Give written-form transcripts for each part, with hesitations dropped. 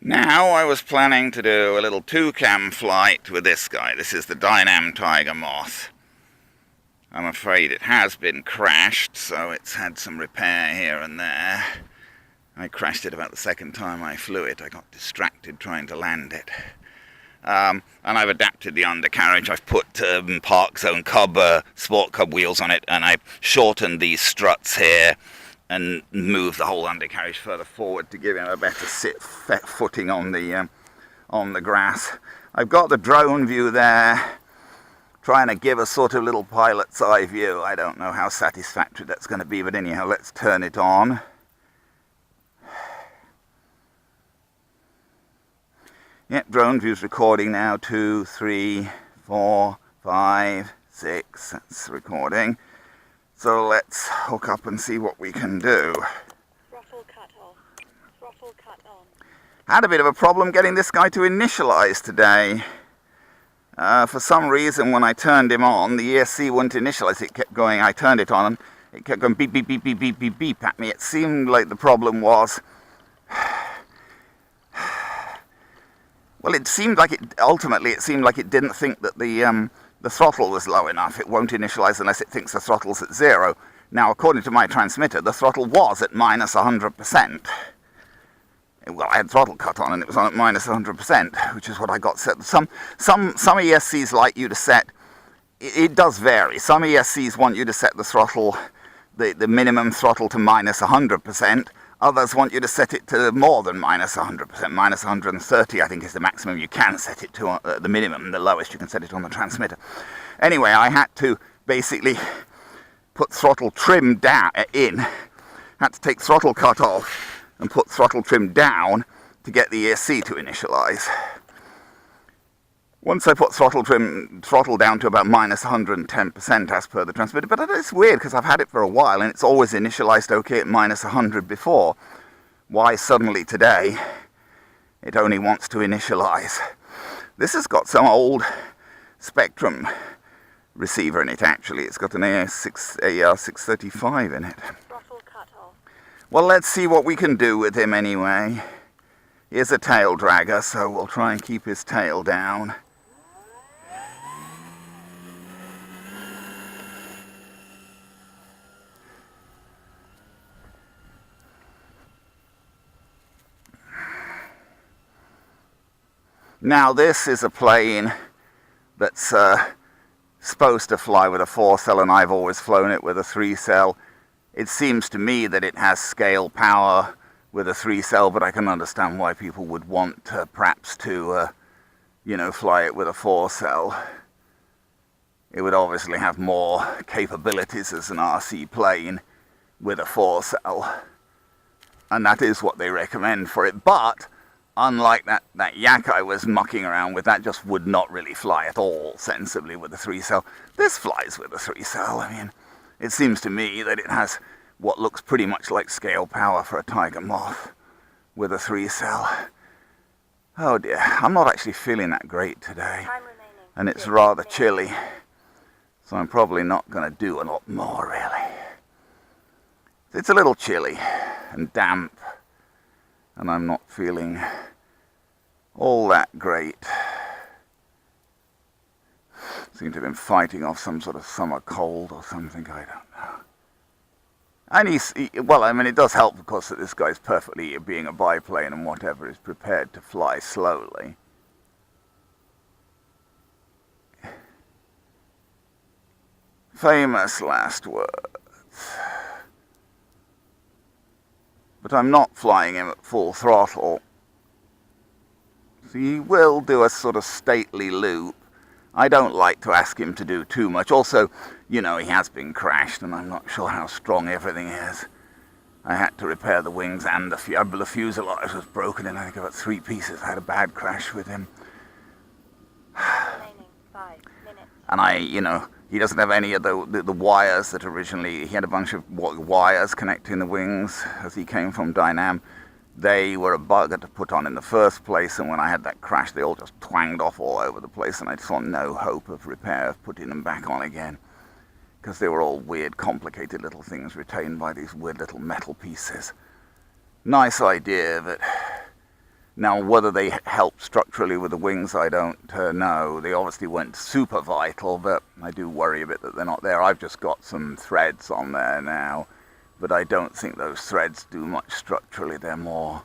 Now I was planning to do a little two-cam flight with this guy. This is the Dynam Tiger Moth. I'm afraid it has been crashed, so it's had some repair here and there. I crashed it about the second time I flew it. I got distracted trying to land it. And I've adapted the undercarriage. I've put Park Zone Cub, Sport Cub wheels on it, and I've shortened these struts here and move the whole undercarriage further forward to give him a better footing on the grass. I've got the drone view there, trying to give a sort of little pilot's eye view. I don't know how satisfactory that's going to be, but anyhow, let's turn it on. Yep, drone view's recording now. 2, 3, 4, 5, 6. That's recording. So let's hook up and see what we can do. Throttle cut off. Throttle cut on. Had a bit of a problem getting this guy to initialize today. For some reason, when I turned him on, the ESC wouldn't initialize. It kept going. I turned it on and it kept going beep, beep, beep, beep, beep, beep, beep at me. It seemed like the problem was... Well, it seemed like it didn't think that the throttle was low enough. It won't initialize unless it thinks the throttle's at 0. Now, according to my transmitter, the throttle was at minus 100%. Well, I had throttle cut on and it was on at minus 100%, which is what I got set. Some ESCs like you to set, it does vary. Some ESCs want you to set the throttle, the minimum throttle to minus 100%. Others want you to set it to more than minus 100%. Minus 130, I think, is the maximum you can set it to, the minimum, the lowest you can set it on the transmitter. Anyway, I had to basically put throttle trim down, had to take throttle cut off and put throttle trim down to get the ESC to initialize. Once I put throttle down to about minus 110% as per the transmitter, but it's weird because I've had it for a while and it's always initialized okay at minus 100 before. Why suddenly today it only wants to initialize? This has got some old Spectrum receiver in it actually. It's got an AR635 in it. Throttle cut off. Well, let's see what we can do with him anyway. Here's a tail dragger, so we'll try and keep his tail down. Now this is a plane that's supposed to fly with a 4-cell, and I've always flown it with a 3-cell. It seems to me that it has scale power with a 3-cell, but I can understand why people would want perhaps to, fly it with a 4-cell. It would obviously have more capabilities as an RC plane with a 4-cell, and that is what they recommend for it. But unlike that yak I was mucking around with, that just would not really fly at all sensibly with a 3-cell. This flies with a 3-cell. I mean, it seems to me that it has what looks pretty much like scale power for a Tiger Moth with a 3-cell. Oh dear, I'm not actually feeling that great today. Time remaining. And it's rather chilly, so I'm probably not going to do a lot more really. It's a little chilly and damp, and I'm not feeling all that great. Seem to have been fighting off some sort of summer cold or something, I don't know. And well, I mean, it does help, of course, that this guy's perfectly, being a biplane and whatever, is prepared to fly slowly. Famous last words. But I'm not flying him at full throttle. So he will do a sort of stately loop. I don't like to ask him to do too much. Also, he has been crashed and I'm not sure how strong everything is. I had to repair the wings and the fuselage was broken in, I think, about 3 pieces. I had a bad crash with him. Remaining 5 minutes. And he doesn't have any of the wires that originally, he had a bunch of wires connecting the wings as he came from Dynam. They were a bugger to put on in the first place, and when I had that crash, they all just twanged off all over the place, and I saw no hope of repair, of putting them back on again, because they were all weird, complicated little things retained by these weird little metal pieces. Nice idea, but Now, whether they help structurally with the wings, I don't know. They obviously weren't super vital, but I do worry a bit that they're not there. I've just got some threads on there now, but I don't think those threads do much structurally. They're more...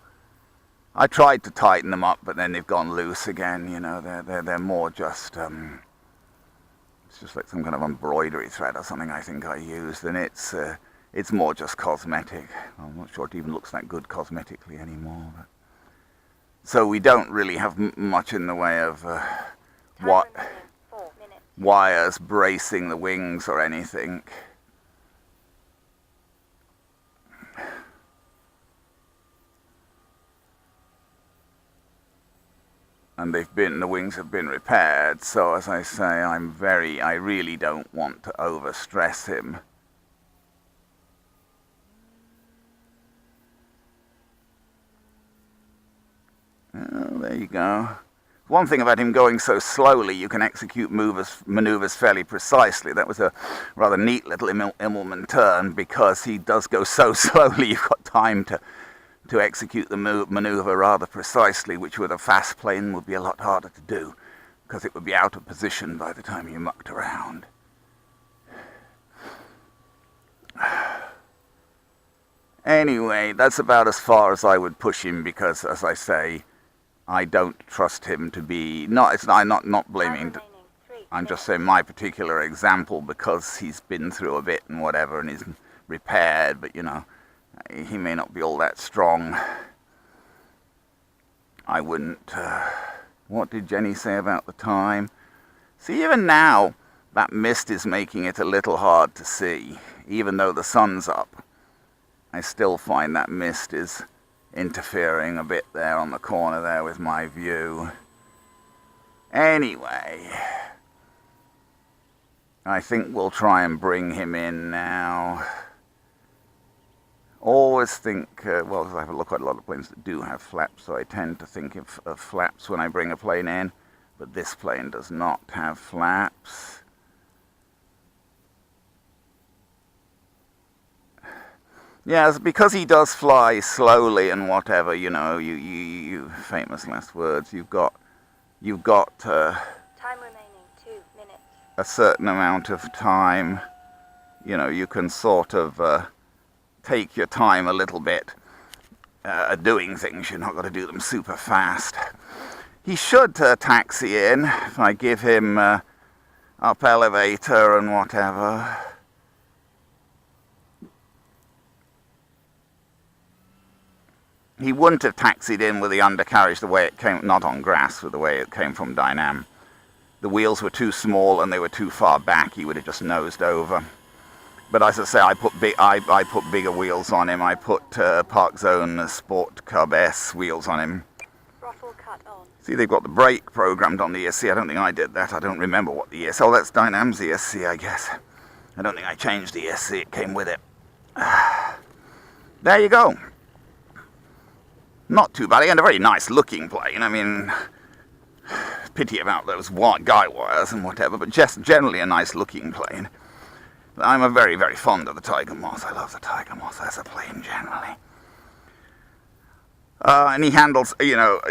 I tried to tighten them up, but then they've gone loose again. You know, they're more just... it's just like some kind of embroidery thread or something I think I used, and it's more just cosmetic. I'm not sure it even looks that good cosmetically anymore. But... So we don't really have much in the way of wires bracing the wings or anything. And the wings have been repaired, so as I say, I really don't want to overstress him. Oh, there you go. One thing about him going so slowly, you can execute maneuvers fairly precisely. That was a rather neat little Immelman turn, because he does go so slowly, you've got time to execute the maneuver rather precisely, which with a fast plane would be a lot harder to do, because it would be out of position by the time you mucked around. Anyway, that's about as far as I would push him, because, as I say, I don't trust him to be... I'm not blaming... I'm just saying my particular example, because he's been through a bit and whatever, and he's repaired, but, you know, he may not be all that strong. I wouldn't... what did Jenny say about the time? See, even now, that mist is making it a little hard to see. Even though the sun's up, I still find that mist is interfering a bit there on the corner there with my view. Anyway, I think we'll try and bring him in now. Always think, well, I have quite a lot of planes that do have flaps, so I tend to think of flaps when I bring a plane in, but this plane does not have flaps. Yes, because he does fly slowly and whatever, you know, you famous last words, you've got time remaining 2 minutes. A certain amount of time, you know, you can sort of take your time a little bit doing things. You're not going to do them super fast. He should taxi in if I give him up elevator and whatever. He wouldn't have taxied in with the undercarriage the way it came, not on grass, with the way it came from Dynam. The wheels were too small and they were too far back. He would have just nosed over. But as I say, I put bigger wheels on him. I put Park Zone Sport Cub S wheels on him. Throttle cut on. See, they've got the brake programmed on the ESC. I don't think I did that. I don't remember what the ESC... Oh, that's Dynam's ESC, I guess. I don't think I changed the ESC. It came with it. There you go. Not too bad, and a very nice looking plane. I mean, pity about those guy wires and whatever, but just generally a nice looking plane. I'm very, very fond of the Tiger Moth. I love the Tiger Moth as a plane generally. And he handles, you know,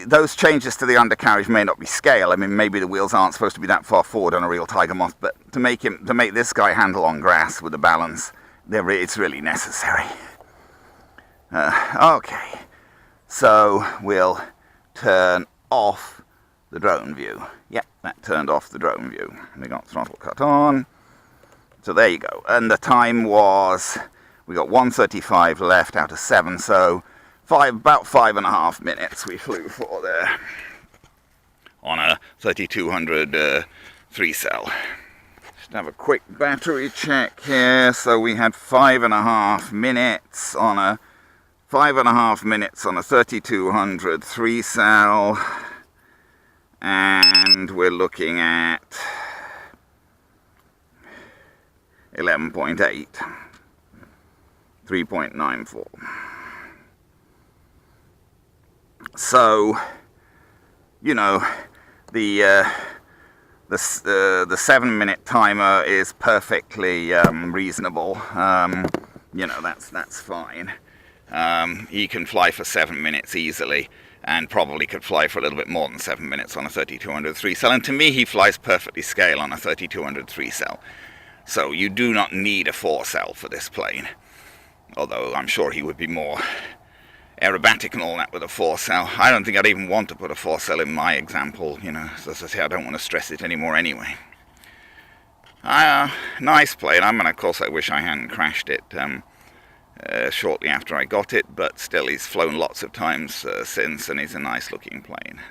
those changes to the undercarriage may not be scale. I mean, maybe the wheels aren't supposed to be that far forward on a real Tiger Moth, but to make this guy handle on grass with the balance, it's really necessary. Okay. So we'll turn off the drone view. Yep, that turned off the drone view. We got throttle cut on. So there you go. And the time was, we got 1:35 left out of 7, so about 5.5 minutes we flew for there on a 3200 3-cell. Just have a quick battery check here. So we had 5.5 minutes on a 3200 3-cell, and we're looking at 11.8, 3.94. So, you know, the 7-minute timer is perfectly reasonable. You know, that's fine. He can fly for 7 minutes easily, and probably could fly for a little bit more than 7 minutes on a 3200 3-cell, and to me he flies perfectly scale on a 3200 3-cell. So you do not need a 4-cell for this plane, although I'm sure he would be more aerobatic and all that with a 4-cell. I don't think I'd even want to put a 4-cell in my example, you know, as I say, I don't want to stress it anymore anyway. Nice plane. I mean, of course I wish I hadn't crashed it shortly after I got it, but still he's flown lots of times since, and he's a nice looking plane.